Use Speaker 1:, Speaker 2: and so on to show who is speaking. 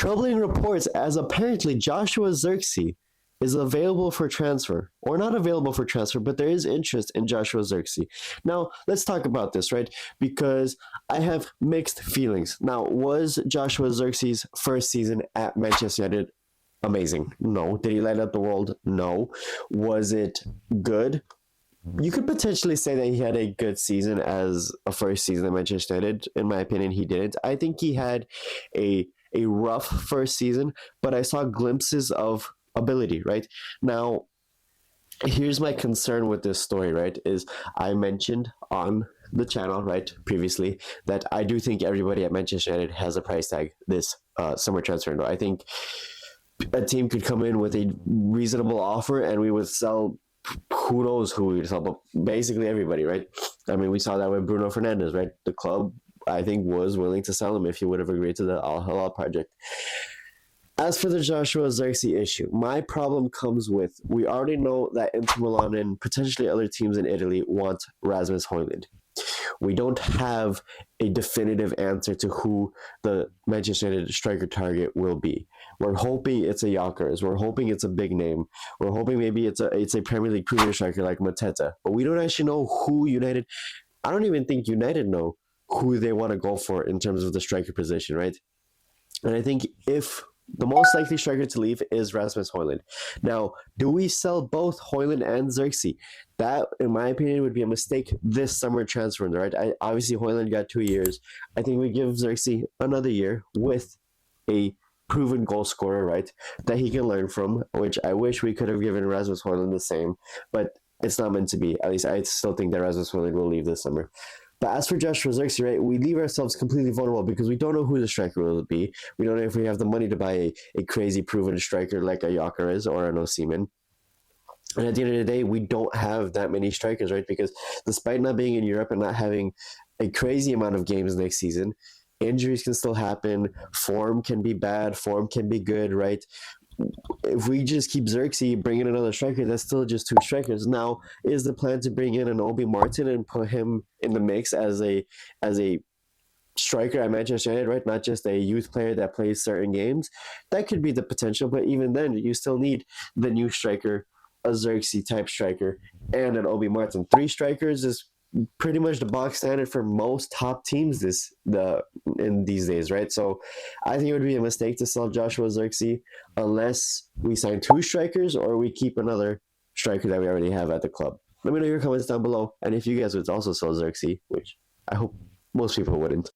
Speaker 1: troubling reports as apparently Joshua Zirkzee is available for transfer, or not available for transfer, but there is interest in Joshua Zirkzee. Now, let's talk about this, right? Because I have mixed feelings. Now, was Joshua Zirkzee's first season at Manchester United amazing? No. Did he light up the world? No. Was it good? You could potentially say that he had a good season as a first season at Manchester United. In my opinion, he didn't. I think he had a rough first season, but I saw glimpses of ability, right? Now, here's my concern with this story, right? Is I mentioned on the channel, right, previously, that I do think everybody at Manchester United has a price tag this summer transfer window. I think a team could come in with a reasonable offer and we would sell who knows who we would sell, but basically everybody, right? I mean, we saw that with Bruno Fernandes, right? The club, I think, was willing to sell him if he would have agreed to the Al Hilal project. As for the Joshua Zirkzee issue, my problem comes with we already know that Inter Milan and potentially other teams in Italy want Rasmus Højlund. We don't have a definitive answer to who the Manchester United striker target will be. We're hoping it's a Gyökeres. We're hoping it's a big name. We're hoping maybe it's a Premier League premier striker like Mateta. But we don't actually know who United. I don't even think United know who they want to go for in terms of the striker position, right? And I think if the most likely striker to leave is Rasmus Højlund. Now, do we sell both Højlund and Zirkzee? That, in my opinion, would be a mistake this summer transfer window, right? Obviously, Højlund got 2 years. I think we give Zirkzee another year with a proven goal scorer, right, that he can learn from, which I wish we could have given Rasmus Højlund the same, but it's not meant to be. At least I still think that Rasmus Højlund will leave this summer. But as for Joshua Zirkzee, right, we leave ourselves completely vulnerable because we don't know who the striker will be. We don't know if we have the money to buy a crazy proven striker like a Gyökeres or an Osimhen. And at the end of the day, we don't have that many strikers, right? Because despite not being in Europe and not having a crazy amount of games next season, injuries can still happen. Form can be bad. Form can be good, right? If we just keep Zirkzee, bring in another striker, that's still just 2 strikers. Now, is the plan to bring in an Obi Martin and put him in the mix as a striker at Manchester United, right? Not just a youth player that plays certain games. That could be the potential, but even then, you still need the new striker, a Zirkzee type striker, and an Obi Martin. 3 strikers is pretty much the box standard for most top teams in these days, right? So I think it would be a mistake to sell Joshua Zirkzee unless we sign 2 strikers or we keep another striker that we already have at the club. Let me know your comments down below, and if you guys would also sell Zirkzee, which I hope most people wouldn't.